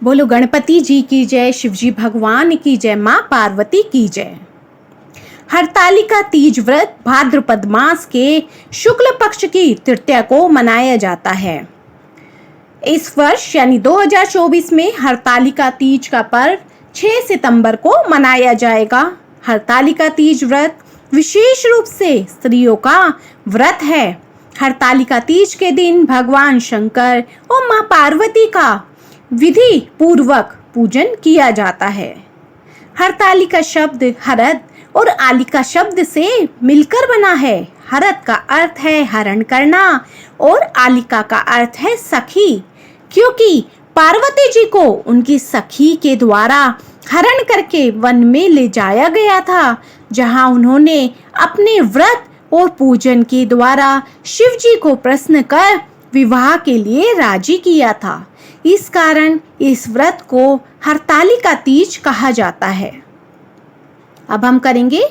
बोलो गणपति जी की जय, शिवजी भगवान की जय, माँ पार्वती की जय। हरतालिका तीज व्रत भाद्रपद मास के शुक्ल पक्ष की तृतीया को मनाया जाता है। इस वर्ष यानी 2024 में हरतालिका तीज का पर्व 6 सितंबर को मनाया जाएगा। हरतालिका तीज व्रत विशेष रूप से स्त्रियों का व्रत है। हरतालिका तीज के दिन भगवान शंकर और माँ पार्वती का विधि पूर्वक पूजन किया जाता है। हरतालिका शब्द हरद और आलिका शब्द से मिलकर बना है। हरद का अर्थ है हरण करना और आलिका का अर्थ है सखी, क्योंकि पार्वती जी को उनकी सखी के द्वारा हरण करके वन में ले जाया गया था, जहां उन्होंने अपने व्रत और पूजन के द्वारा शिव जी को प्रसन्न कर विवाह के लिए राजी किया था। इस कारण इस व्रत को हरतालिका तीज कहा जाता है। अब हम करेंगे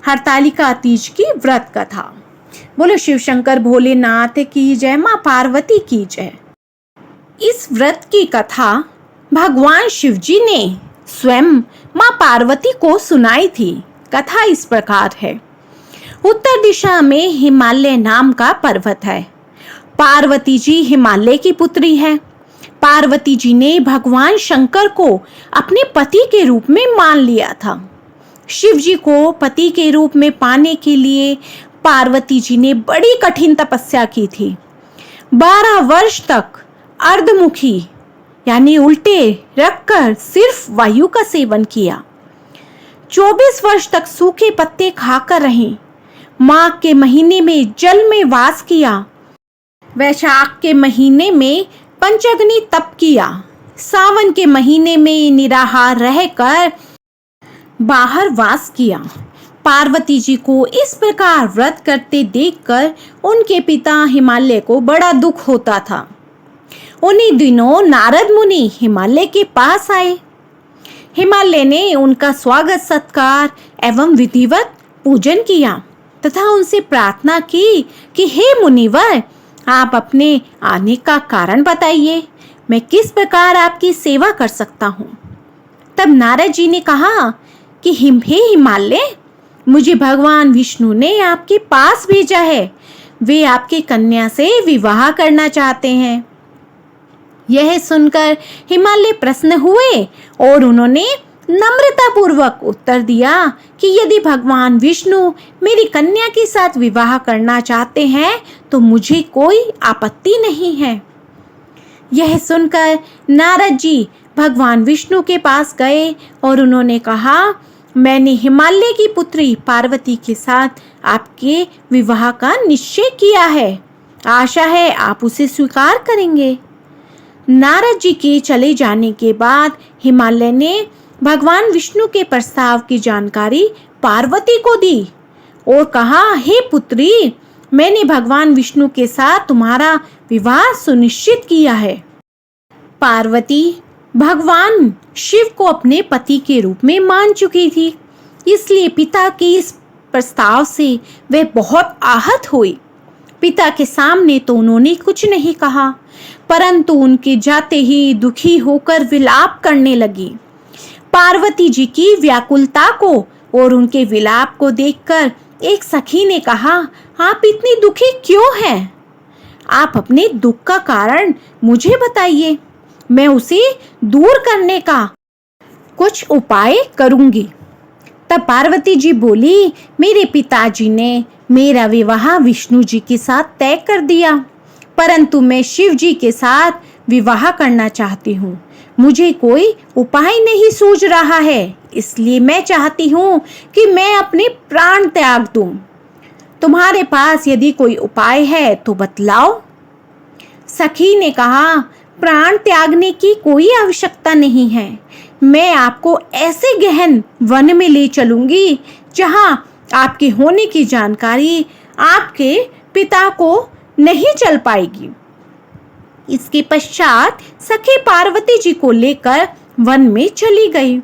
हरतालिका तीज की व्रत कथा। बोलो शिव शंकर भोलेनाथ की जय, माँ पार्वती की जय। इस व्रत की कथा भगवान शिव जी ने स्वयं माँ पार्वती को सुनाई थी। कथा इस प्रकार है। उत्तर दिशा में हिमालय नाम का पर्वत है। पार्वती जी हिमालय की पुत्री है। पार्वती जी ने भगवान शंकर को अपने पति के रूप में मान लिया था। शिव जी को पति के रूप में पाने के लिए पार्वती जी ने बड़ी कठिन तपस्या की थी। 12 वर्ष तक अर्धमुखी यानी उल्टे रखकर सिर्फ वायु का सेवन किया। 24 वर्ष तक सूखे पत्ते खाकर रही। माघ के महीने में जल में वास किया। वैशाख के महीने में पंचअग्नि तप किया। सावन के महीने में निराहार रहकर बाहर वास किया। पार्वती जी को इस प्रकार व्रत करते देखकर उनके पिता हिमालय को बड़ा दुख होता था। उन्हीं दिनों नारद मुनि हिमालय के पास आए। हिमालय ने उनका स्वागत सत्कार एवं विधिवत पूजन किया तथा उनसे प्रार्थना की कि हे मुनिवर, आप अपने आने का कारण बताइए, मैं किस प्रकार आपकी सेवा कर सकता हूँ। तब नारद जी ने कहा कि हे हिमालय, मुझे भगवान विष्णु ने आपके पास भेजा है। वे आपकी कन्या से विवाह करना चाहते हैं। यह सुनकर हिमालय प्रसन्न हुए और उन्होंने नम्रता पूर्वक उत्तर दिया कि यदि भगवान विष्णु मेरी कन्या के साथ विवाह करना चाहते हैं तो मुझे कोई आपत्ति नहीं है। यह सुनकर नारद जी भगवान विष्णु के पास गए और उन्होंने कहा, मैंने हिमालय की पुत्री पार्वती के साथ आपके विवाह का निश्चय किया है। आशा है आप उसे स्वीकार करेंगे। नारद जी के चले जाने के बाद हिमालय ने भगवान विष्णु के प्रस्ताव की जानकारी पार्वती को दी और कहा, हे पुत्री, मैंने भगवान विष्णु के साथ तुम्हारा विवाह सुनिश्चित किया है। पार्वती भगवान शिव को अपने पति के रूप में मान चुकी थी, इसलिए पिता के इस प्रस्ताव से वे बहुत आहत हुई। पिता के सामने तो उन्होंने कुछ नहीं कहा, परंतु उनके जाते ही दुखी होकर विलाप करने लगी। पार्वती जी की व्याकुलता को और उनके विलाप को देखकर एक सखी ने कहा, आप इतनी दुखी क्यों हैं? आप अपने दुख का कारण मुझे बताइए, मैं उसे दूर करने का कुछ उपाय करूंगी। तब पार्वती जी बोली, मेरे पिताजी ने मेरा विवाह विष्णु जी के साथ तय कर दिया, परंतु मैं शिव जी के साथ विवाह करना चाहती हूँ। मुझे कोई उपाय नहीं सूझ रहा है, इसलिए मैं चाहती हूँ कि मैं अपने प्राण त्याग दूं। तुम्हारे पास यदि कोई उपाय है तो बतलाओ। सखी ने कहा, प्राण त्यागने की कोई आवश्यकता नहीं है। मैं आपको ऐसे गहन वन में ले चलूंगी जहां आपके होने की जानकारी आपके पिता को नहीं चल पाएगी। इसके पश्चात सखी पार्वती जी को लेकर वन में चली गई।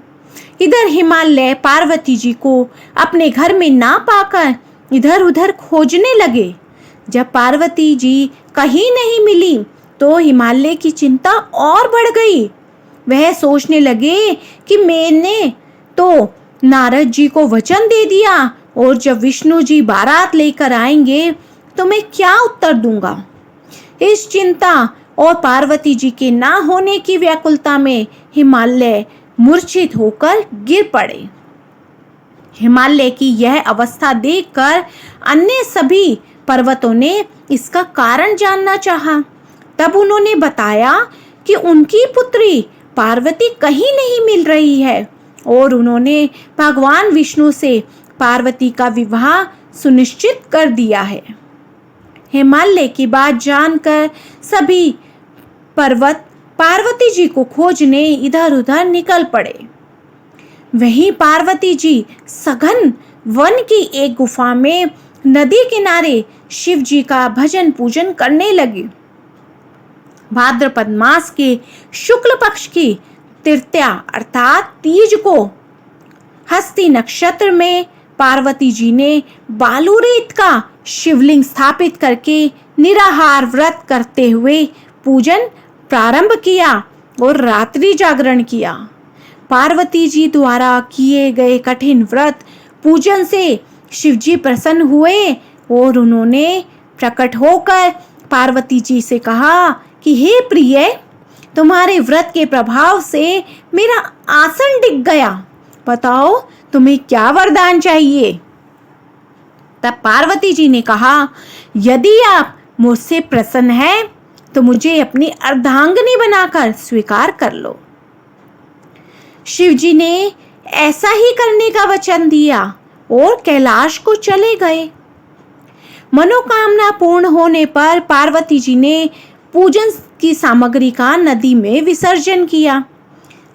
इधर हिमालय पार्वती जी को अपने घर में ना पाकर इधर उधर खोजने लगे। जब पार्वती जी कहीं नहीं मिली तो हिमालय की चिंता और बढ़ गई। वह सोचने लगे कि मैंने तो नारद जी को वचन दे दिया और जब विष्णु जी बारात लेकर आएंगे तो मैं क्या उत्तर दूंगा। इस चिंता और पार्वती जी के ना होने की व्याकुलता में हिमालय मूर्छित होकर गिर पड़े। हिमालय की यह अवस्था देखकर अन्य सभी पर्वतों ने इसका कारण जानना चाहा। तब उन्होंने बताया कि उनकी पुत्री पार्वती कहीं नहीं मिल रही है और उन्होंने भगवान विष्णु से पार्वती का विवाह सुनिश्चित कर दिया है। हिमालय की बात जानकर सभी पर्वत पार्वती जी को खोजने इधर उधर निकल पड़े। वहीं पार्वती जी सघन वन की एक गुफा में नदी किनारे शिव जी का भजन पूजन करने लगी। भाद्रपद मास के शुक्ल पक्ष की तृतीया अर्थात तीज को हस्ती नक्षत्र में पार्वती जी ने बालूरेत का शिवलिंग स्थापित करके निराहार व्रत करते हुए पूजन प्रारंभ किया और रात्रि जागरण किया। पार्वती जी द्वारा किए गए कठिन व्रत पूजन से शिवजी प्रसन्न हुए और उन्होंने प्रकट होकर पार्वती जी से कहा कि हे प्रिय, तुम्हारे व्रत के प्रभाव से मेरा आसन डिग गया, बताओ तुम्हें क्या वरदान चाहिए। तब पार्वती जी ने कहा, यदि आप मुझसे प्रसन्न हैं तो मुझे अपनी अर्धांगिनी बनाकर स्वीकार कर लो। शिवजी ने ऐसा ही करने का वचन दिया और कैलाश को चले गए। मनोकामना पूर्ण होने पर पार्वती जी ने पूजन की सामग्री का नदी में विसर्जन किया,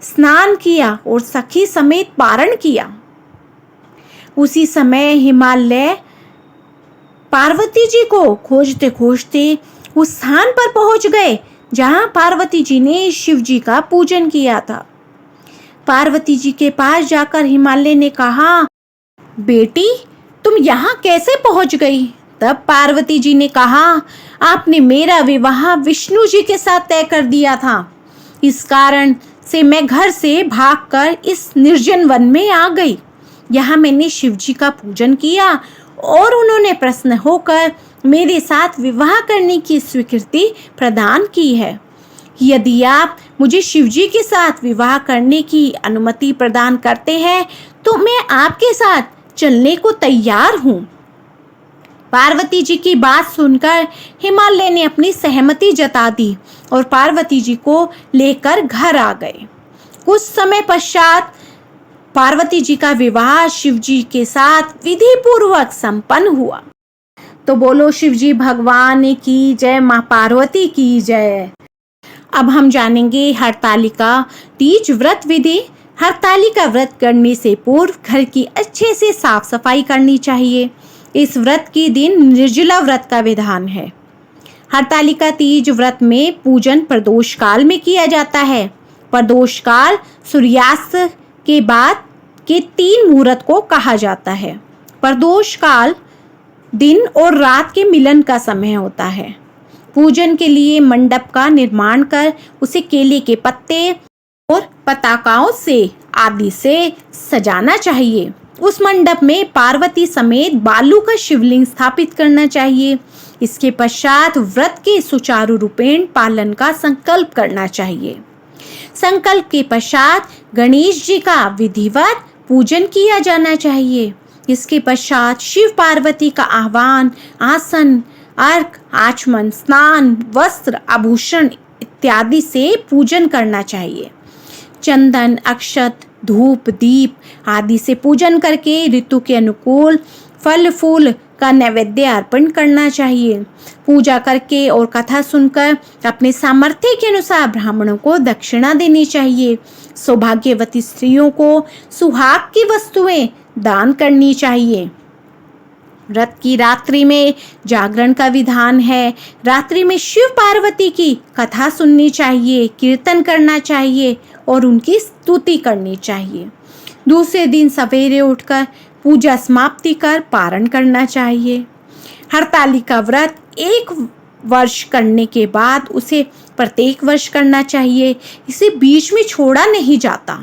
स्नान किया और सखी समेत पारण किया। उसी समय हिमालय पार्वती जी को खोजते खोजते उस स्थान पर पहुंच गए जहां पार्वती जी ने शिव जी का पूजन किया था। पार्वती जी के पास जाकर हिमालय ने कहा, बेटी तुम यहाँ कैसे पहुंच गई। तब पार्वती जी ने कहा, आपने मेरा विवाह विष्णु जी के साथ तय कर दिया था, इस कारण से मैं घर से भागकर इस निर्जन वन में आ गई। यहाँ मैंने शिव जी का पूजन किया और उन्होंने प्रसन्न होकर मेरे साथ विवाह करने की स्वीकृति प्रदान की है। यदि आप मुझे शिवजी के साथ विवाह करने की अनुमति प्रदान करते हैं तो मैं आपके साथ चलने को तैयार हूँ। पार्वती जी की बात सुनकर हिमालय ने अपनी सहमति जता दी और पार्वती जी को लेकर घर आ गए। कुछ समय पश्चात पार्वती जी का विवाह शिवजी के साथ विधि पूर्वक संपन्न हुआ। तो बोलो शिवजी भगवान की जय, माँ पार्वती की जय। अब हम जानेंगे हरतालिका तीज व्रत विधि। हरतालिका व्रत करने से पूर्व घर की अच्छे से साफ सफाई करनी चाहिए। इस व्रत के दिन निर्जला व्रत का विधान है। हरतालिका तीज व्रत में पूजन प्रदोष काल में किया जाता है। प्रदोष काल सूर्यास्त के बाद के 3 मुहूर्त को कहा जाता है। प्रदोष काल दिन और रात के मिलन का समय होता है। पूजन के लिए मंडप का निर्माण कर उसे केले के पत्ते और पताकाओं से आदि से सजाना चाहिए। उस मंडप में पार्वती समेत बालू का शिवलिंग स्थापित करना चाहिए। इसके पश्चात व्रत के सुचारू रूपेण पालन का संकल्प करना चाहिए। संकल्प के पश्चात गणेश जी का विधिवत पूजन किया जाना चाहिए। इसके पश्चात शिव पार्वती का आह्वान, आसन, अर्घ, आचमन, स्नान, वस्त्र, आभूषण इत्यादि से पूजन करना चाहिए। चंदन, अक्षत, धूप, दीप आदि से पूजन करके ऋतु के अनुकूल फल फूल का नैवेद्य अर्पण करना चाहिए। पूजा करके और कथा सुनकर अपने सामर्थ्य के अनुसार ब्राह्मणों को दक्षिणा देनी चाहिए। सौभाग्यवती स्त्रियों को सुहाग की वस्तुएं दान करनी चाहिए। व्रत की रात्रि में जागरण का विधान है। रात्रि में शिव पार्वती की कथा सुननी चाहिए, कीर्तन करना चाहिए और उनकी स्तुति करनी चाहिए। दूसरे दिन सवेरे उठकर पूजा समाप्ति कर पारण करना चाहिए। हरतालिका व्रत एक वर्ष करने के बाद उसे प्रत्येक वर्ष करना चाहिए। इसे बीच में छोड़ा नहीं जाता।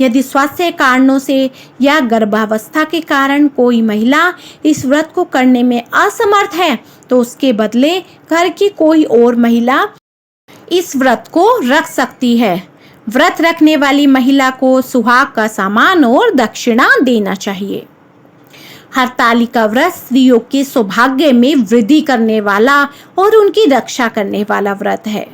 यदि स्वास्थ्य कारणों से या गर्भावस्था के कारण कोई महिला इस व्रत को करने में असमर्थ है तो उसके बदले घर की कोई और महिला इस व्रत को रख सकती है। व्रत रखने वाली महिला को सुहाग का सामान और दक्षिणा देना चाहिए। हरतालिका व्रत स्त्रियों के सौभाग्य में वृद्धि करने वाला और उनकी रक्षा करने वाला व्रत है।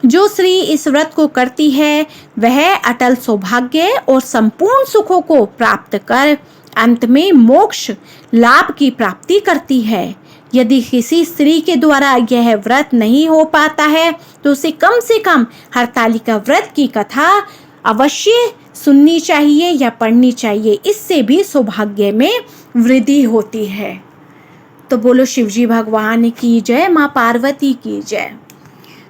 जो स्त्री इस व्रत को करती है वह अटल सौभाग्य और संपूर्ण सुखों को प्राप्त कर अंत में मोक्ष लाभ की प्राप्ति करती है। यदि किसी स्त्री के द्वारा यह व्रत नहीं हो पाता है तो उसे कम से कम हरतालिका व्रत की कथा अवश्य सुननी चाहिए या पढ़नी चाहिए। इससे भी सौभाग्य में वृद्धि होती है। तो बोलो शिवजी भगवान की जय, माँ पार्वती की जय।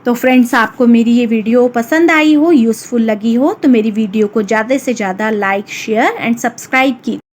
तो फ्रेंड्स, आपको मेरी ये वीडियो पसंद आई हो, यूज़फुल लगी हो तो मेरी वीडियो को ज़्यादा से ज़्यादा लाइक, शेयर एंड सब्सक्राइब कीजिए।